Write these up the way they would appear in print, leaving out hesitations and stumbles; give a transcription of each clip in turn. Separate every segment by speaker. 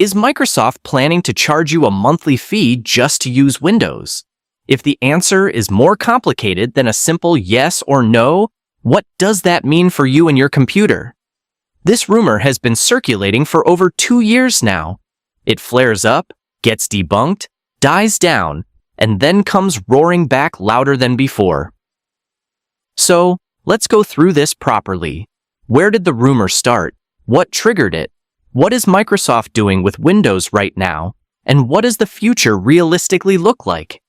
Speaker 1: Is Microsoft planning to charge you a monthly fee just to use Windows? If the answer is more complicated than a simple yes or no, what does that mean for you and your computer? This rumor has been circulating for over 2 years now. It flares up, gets debunked, dies down, and then comes roaring back louder than before. So, let's go through this properly. Where did the rumor start? What triggered it? What is Microsoft doing with Windows right now? And what does the future realistically look like?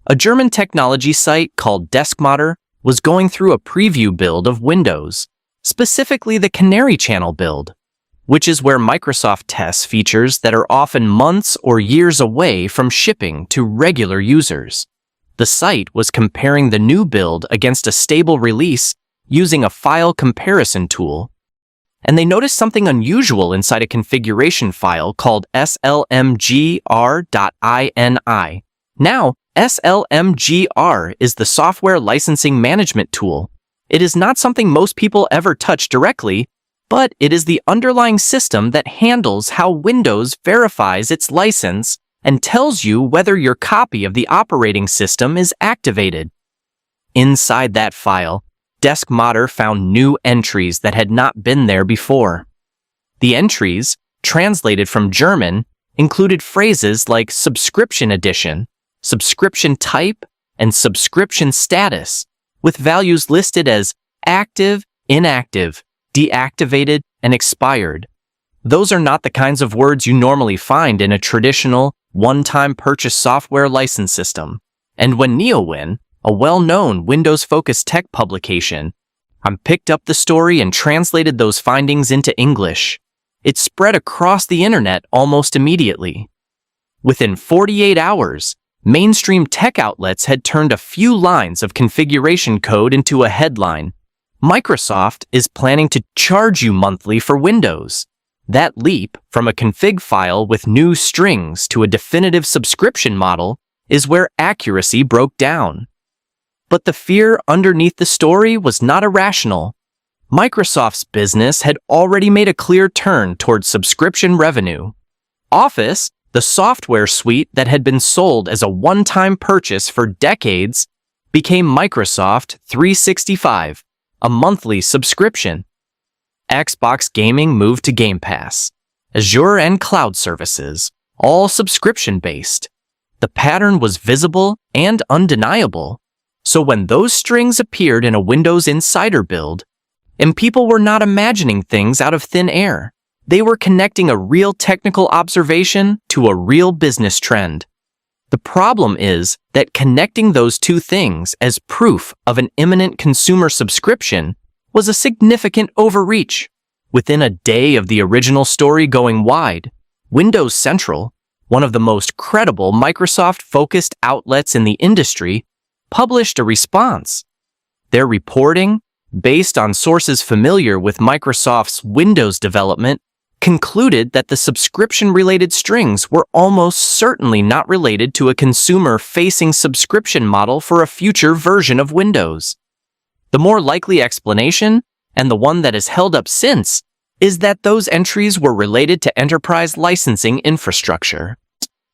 Speaker 1: A German technology site called Deskmodder was going through a preview build of Windows, specifically the Canary Channel build, which is where Microsoft tests features that are often months or years away from shipping to regular users. The site was comparing the new build against a stable release using a file comparison tool, and they noticed something unusual inside a configuration file called slmgr.ini. Now, slmgr is the software licensing management tool. It is not something most people ever touch directly, but it is the underlying system that handles how Windows verifies its license and tells you whether your copy of the operating system is activated. Inside that file, Deskmodder found new entries that had not been there before. The entries, translated from German, included phrases like subscription edition, subscription type, and subscription status, with values listed as active, inactive, deactivated, and expired. Those are not the kinds of words you normally find in a traditional, one-time purchase software license system. And when NeoWin, a well-known Windows-focused tech publication, picked up the story and translated those findings into English, it spread across the internet almost immediately. Within 48 hours, mainstream tech outlets had turned a few lines of configuration code into a headline. Microsoft is planning to charge you monthly for Windows. That leap from a config file with new strings to a definitive subscription model is where accuracy broke down. But the fear underneath the story was not irrational. Microsoft's business had already made a clear turn towards subscription revenue. Office, the software suite that had been sold as a one-time purchase for decades, became Microsoft 365, a monthly subscription. Xbox Gaming moved to Game Pass. Azure and cloud services, all subscription-based. The pattern was visible and undeniable. So when those strings appeared in a Windows Insider build, and people were not imagining things out of thin air, they were connecting a real technical observation to a real business trend. The problem is that connecting those two things as proof of an imminent consumer subscription was a significant overreach. Within a day of the original story going wide, Windows Central, one of the most credible Microsoft-focused outlets in the industry, published a response. Their reporting, based on sources familiar with Microsoft's Windows development, concluded that the subscription-related strings were almost certainly not related to a consumer-facing subscription model for a future version of Windows. The more likely explanation, and the one that has held up since, is that those entries were related to enterprise licensing infrastructure,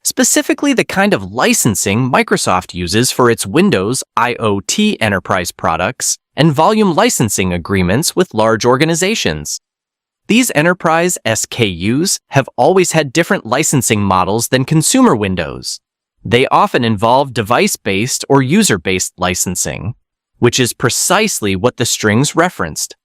Speaker 1: specifically the kind of licensing Microsoft uses for its Windows IoT enterprise products and volume licensing agreements with large organizations. These enterprise SKUs have always had different licensing models than consumer Windows. They often involve device-based or user-based licensing, which is precisely what the strings referenced.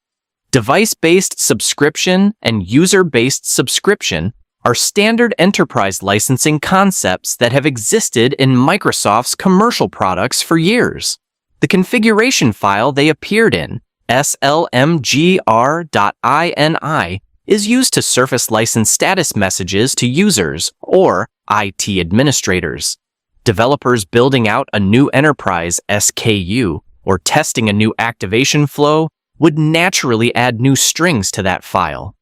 Speaker 1: Device-based subscription and user-based subscription are standard enterprise licensing concepts that have existed in Microsoft's commercial products for years. The configuration file they appeared in, slmgr.ini, is used to surface license status messages to users or IT administrators. Developers building out a new enterprise SKU or testing a new activation flow would naturally add new strings to that file.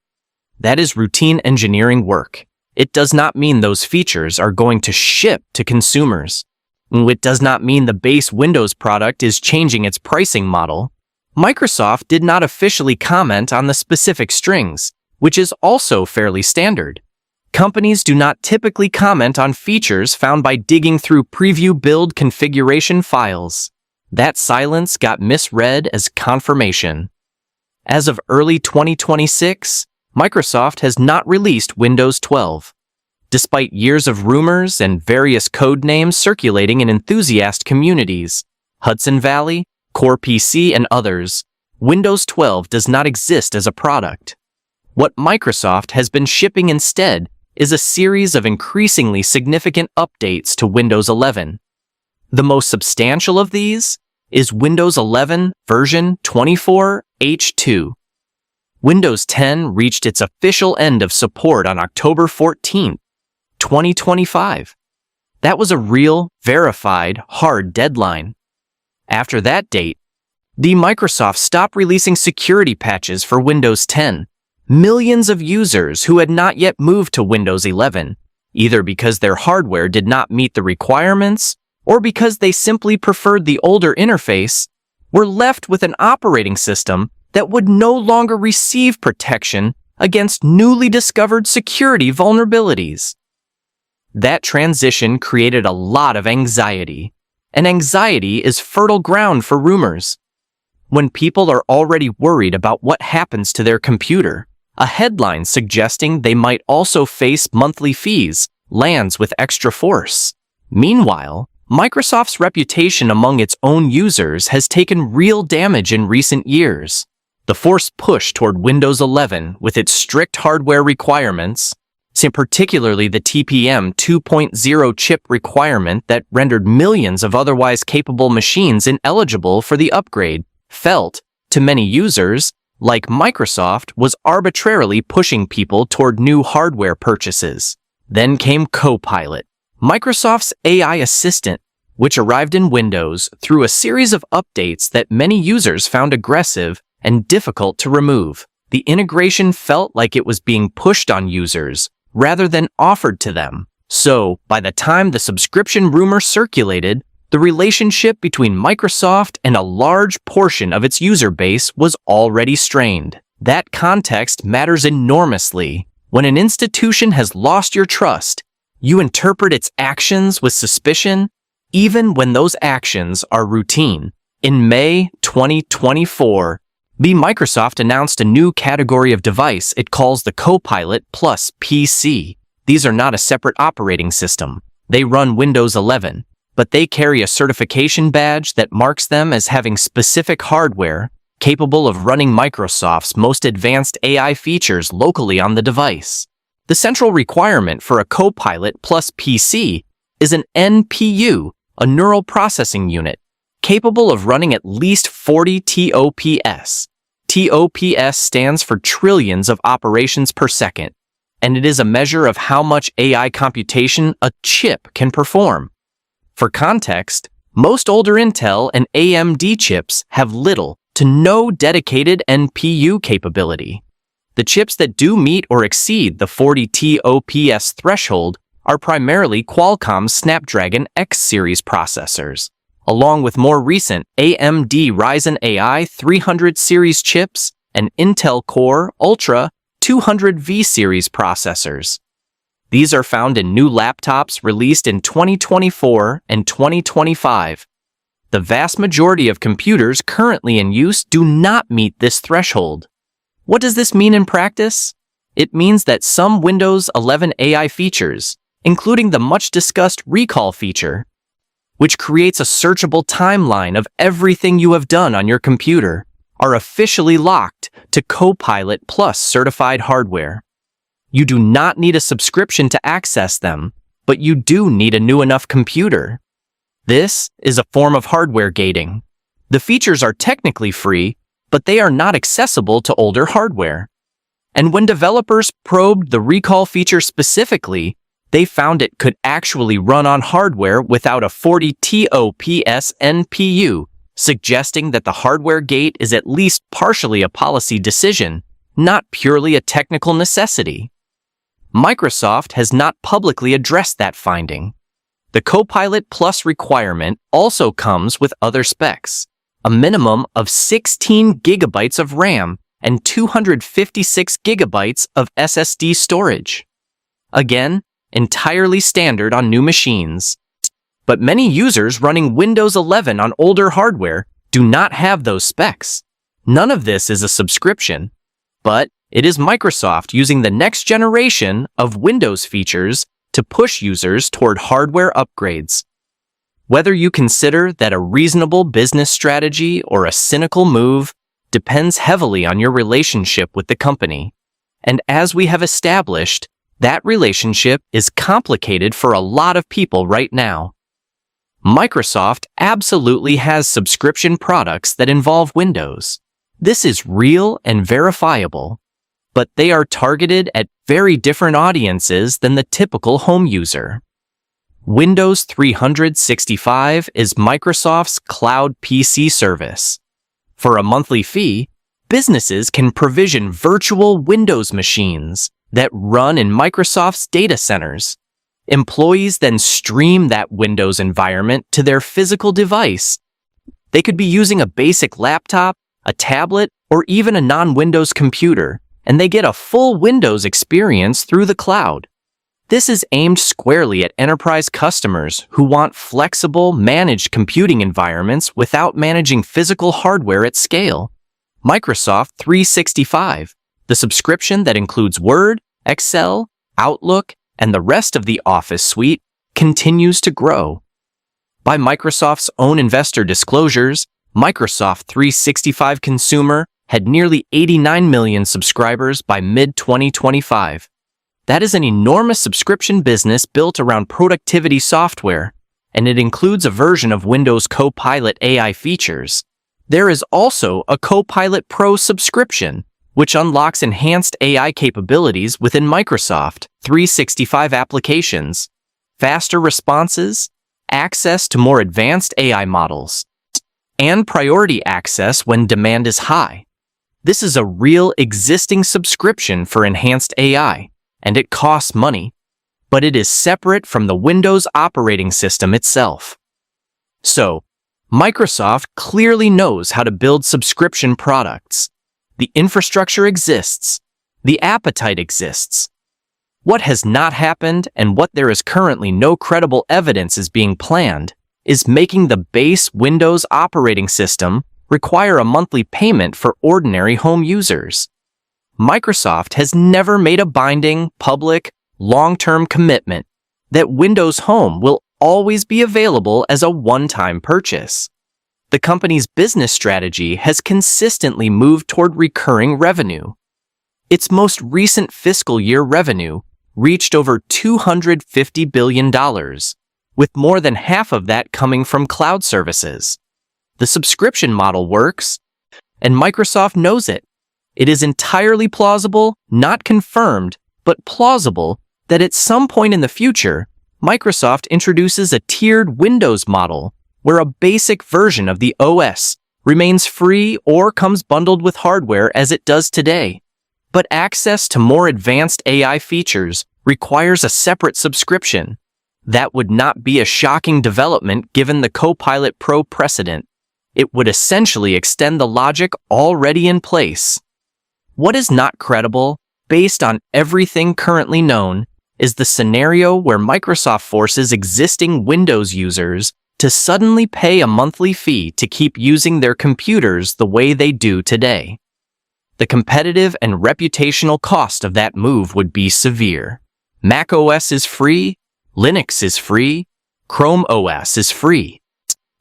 Speaker 1: That is routine engineering work. It does not mean those features are going to ship to consumers. It does not mean the base Windows product is changing its pricing model. Microsoft did not officially comment on the specific strings, which is also fairly standard. Companies do not typically comment on features found by digging through preview build configuration files. That silence got misread as confirmation. As of early 2026, Microsoft has not released Windows 12. Despite years of rumors and various code names circulating in enthusiast communities, Hudson Valley, Core PC, and others, Windows 12 does not exist as a product. What Microsoft has been shipping instead is a series of increasingly significant updates to Windows 11. The most substantial of these is Windows 11 version 24H2. Windows 10 reached its official end of support on October 14, 2025. That was a real, verified, hard deadline. After that date, Microsoft stopped releasing security patches for Windows 10. Millions of users who had not yet moved to Windows 11, either because their hardware did not meet the requirements or because they simply preferred the older interface, were left with an operating system that would no longer receive protection against newly discovered security vulnerabilities. That transition created a lot of anxiety, and anxiety is fertile ground for rumors. When people are already worried about what happens to their computer, a headline suggesting they might also face monthly fees lands with extra force. Meanwhile, Microsoft's reputation among its own users has taken real damage in recent years. The forced push toward Windows 11 with its strict hardware requirements, particularly the TPM 2.0 chip requirement that rendered millions of otherwise capable machines ineligible for the upgrade, felt, to many users, like Microsoft was arbitrarily pushing people toward new hardware purchases. Then came Copilot, Microsoft's AI assistant, which arrived in Windows through a series of updates that many users found aggressive and difficult to remove. The integration felt like it was being pushed on users rather than offered to them. So, by the time the subscription rumor circulated, the relationship between Microsoft and a large portion of its user base was already strained. That context matters enormously. When an institution has lost your trust, you interpret its actions with suspicion, even when those actions are routine. In May 2024, Microsoft announced a new category of device it calls the Copilot Plus PC. These are not a separate operating system. They run Windows 11. But they carry a certification badge that marks them as having specific hardware capable of running Microsoft's most advanced AI features locally on the device. The central requirement for a Copilot Plus PC is an NPU, a neural processing unit, capable of running at least 40 TOPS. TOPS stands for trillions of operations per second, and it is a measure of how much AI computation a chip can perform. For context, most older Intel and AMD chips have little to no dedicated NPU capability. The chips that do meet or exceed the 40 TOPS threshold are primarily Qualcomm's Snapdragon X series processors, along with more recent AMD Ryzen AI 300 series chips and Intel Core Ultra 200V series processors. These are found in new laptops released in 2024 and 2025. The vast majority of computers currently in use do not meet this threshold. What does this mean in practice? It means that some Windows 11 AI features, including the much-discussed recall feature, which creates a searchable timeline of everything you have done on your computer, are officially locked to Copilot Plus certified hardware. You do not need a subscription to access them, but you do need a new enough computer. This is a form of hardware gating. The features are technically free, but they are not accessible to older hardware. And when developers probed the recall feature specifically, they found it could actually run on hardware without a 40 TOPS NPU, suggesting that the hardware gate is at least partially a policy decision, not purely a technical necessity. Microsoft has not publicly addressed that finding. The Copilot Plus requirement also comes with other specs, a minimum of 16 gigabytes of RAM and 256 gigabytes of SSD storage. Again, entirely standard on new machines. But many users running Windows 11 on older hardware do not have those specs. None of this is a subscription, but it is Microsoft using the next generation of Windows features to push users toward hardware upgrades. Whether you consider that a reasonable business strategy or a cynical move depends heavily on your relationship with the company. And as we have established, that relationship is complicated for a lot of people right now. Microsoft absolutely has subscription products that involve Windows. This is real and verifiable, but they are targeted at very different audiences than the typical home user. Windows 365 is Microsoft's cloud PC service. For a monthly fee, businesses can provision virtual Windows machines that run in Microsoft's data centers. Employees then stream that Windows environment to their physical device. They could be using a basic laptop, a tablet, or even a non-Windows computer, and they get a full Windows experience through the cloud. This is aimed squarely at enterprise customers who want flexible, managed computing environments without managing physical hardware at scale. Microsoft 365, the subscription that includes Word, Excel, Outlook, and the rest of the Office suite, continues to grow. By Microsoft's own investor disclosures, Microsoft 365 Consumer had nearly 89 million subscribers by mid-2025. That is an enormous subscription business built around productivity software, and it includes a version of Windows Copilot AI features. There is also a Copilot Pro subscription, which unlocks enhanced AI capabilities within Microsoft 365 applications, faster responses, access to more advanced AI models, and priority access when demand is high. This is a real existing subscription for enhanced AI, and it costs money, but it is separate from the Windows operating system itself. So, Microsoft clearly knows how to build subscription products. The infrastructure exists. The appetite exists. What has not happened, and what there is currently no credible evidence is being planned, is making the base Windows operating system require a monthly payment for ordinary home users. Microsoft has never made a binding, public, long-term commitment that Windows Home will always be available as a one-time purchase. The company's business strategy has consistently moved toward recurring revenue. Its most recent fiscal year revenue reached over $250 billion, with more than half of that coming from cloud services. The subscription model works, and Microsoft knows it. It is entirely plausible, not confirmed, but plausible that at some point in the future, Microsoft introduces a tiered Windows model where a basic version of the OS remains free or comes bundled with hardware as it does today. But access to more advanced AI features requires a separate subscription. That would not be a shocking development given the Copilot Pro precedent. It would essentially extend the logic already in place. What is not credible, based on everything currently known, is the scenario where Microsoft forces existing Windows users to suddenly pay a monthly fee to keep using their computers the way they do today. The competitive and reputational cost of that move would be severe. Mac OS is free, Linux is free, Chrome OS is free.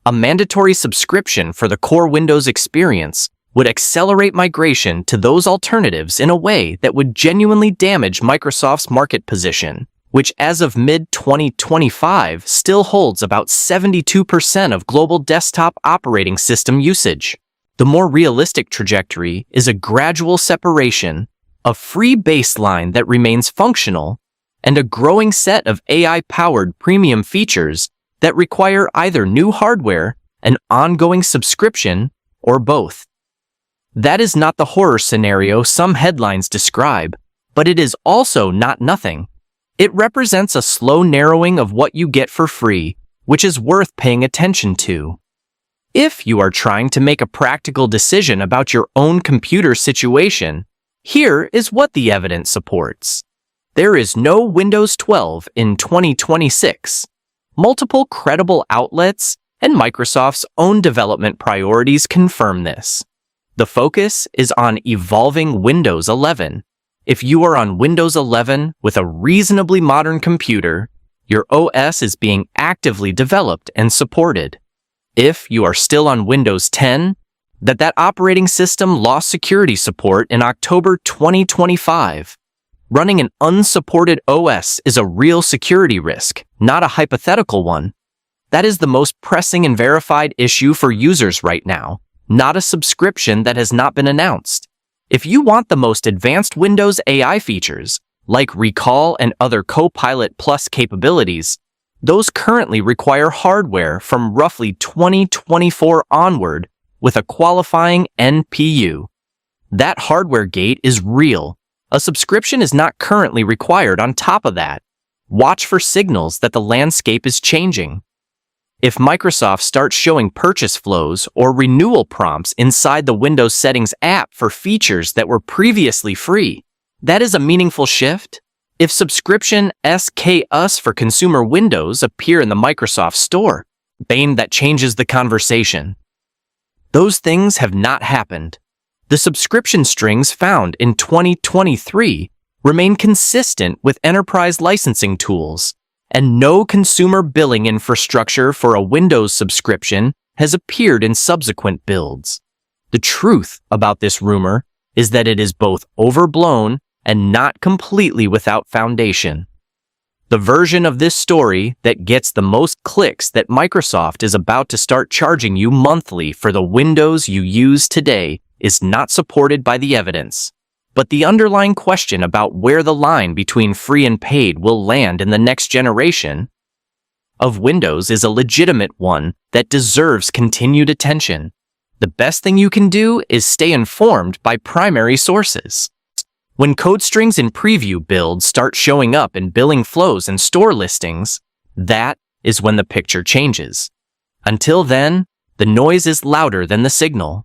Speaker 1: A mandatory subscription for the core Windows experience would accelerate migration to those alternatives in a way that would genuinely damage Microsoft's market position, which as of mid-2025 still holds about 72% of global desktop operating system usage. The more realistic trajectory is a gradual separation, a free baseline that remains functional, and a growing set of AI-powered premium features that require either new hardware, an ongoing subscription, or both. That is not the horror scenario some headlines describe, but it is also not nothing. It represents a slow narrowing of what you get for free, which is worth paying attention to. If you are trying to make a practical decision about your own computer situation, here is what the evidence supports. There is no Windows 12 in 2026. Multiple credible outlets and Microsoft's own development priorities confirm this. The focus is on evolving Windows 11. If you are on Windows 11 with a reasonably modern computer, your OS is being actively developed and supported. If you are still on Windows 10, that operating system lost security support in October 2025. Running an unsupported OS is a real security risk, not a hypothetical one. That is the most pressing and verified issue for users right now, not a subscription that has not been announced. If you want the most advanced Windows AI features, like Recall and other Copilot Plus capabilities, those currently require hardware from roughly 2024 onward with a qualifying NPU. That hardware gate is real. A subscription is not currently required on top of that. Watch for signals that the landscape is changing. If Microsoft starts showing purchase flows or renewal prompts inside the Windows Settings app for features that were previously free, that is a meaningful shift. If subscription SKUs for consumer Windows appear in the Microsoft Store, that changes the conversation. Those things have not happened. The subscription strings found in 2023 remain consistent with enterprise licensing tools, and no consumer billing infrastructure for a Windows subscription has appeared in subsequent builds. The truth about this rumor is that it is both overblown and not completely without foundation. The version of this story that gets the most clicks that Microsoft is about to start charging you monthly for the Windows you use today is not supported by the evidence. But the underlying question about where the line between free and paid will land in the next generation of Windows is a legitimate one that deserves continued attention. The best thing you can do is stay informed by primary sources. When code strings in preview builds start showing up in billing flows and store listings, that is when the picture changes. Until then, the noise is louder than the signal.